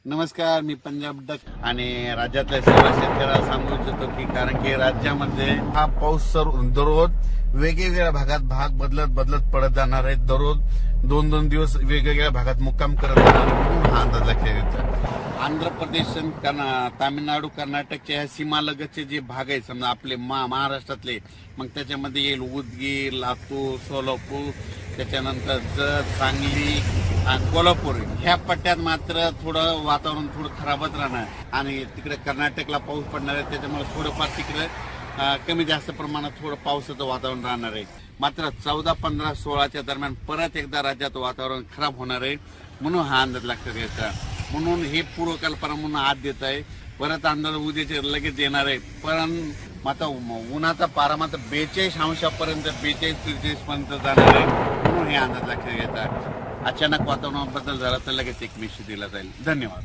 नमस्कार, मी पंजाब डक आणि राज्यातल्या सर्व शेतकऱ्याला सांगू इच्छितो की कारण की राज्यामध्ये हा पाऊस दररोज वेगवेगळ्या भागात भाग बदलत पडत जाणार आहे. दररोज 2-2 दिवस वेगवेगळ्या भागात मुक्काम करत जाणार आहे, म्हणून हा अंदाज लक्षात घ्यायचा. आंध्र प्रदेश, तामिळनाडू, कर्नाटकच्या ह्या सीमालगतचे जे भाग आहेत, समजा आपले महाराष्ट्रातले, मग त्याच्यामध्ये येईल उदगीर, लातूर, सोलापूर, त्याच्यानंतर जत, सांगली आणि कोल्हापूर ह्या पट्ट्यात मात्र थोडं वातावरण थोडं खराबच राहणार आणि तिकडे कर्नाटकला पाऊस पडणार आहे. त्याच्यामुळे थोडंफार तिकडे कमी जास्त प्रमाणात थोडं पावसाचं वातावरण राहणार आहे. मात्र 14, 15, 16च्या दरम्यान परत एकदा राज्यात वातावरण खराब होणार आहे, म्हणून हा अंदाज लक्षात घ्यायचा. म्हणून हे पूर्वकल्पना म्हणून आज देत आहे. परत अंदाज उद्याचे लगेच येणार आहे. पण मात्र उन्हाचा पारा मात्र 42°पर्यंत 42-43 पर्यंत जाणार आहे, म्हणून हे अंदाज लक्षात घ्यायचा. अचानक वातावरणात बदल झाला तर लगेच एक मेसेज दिला जाईल. धन्यवाद.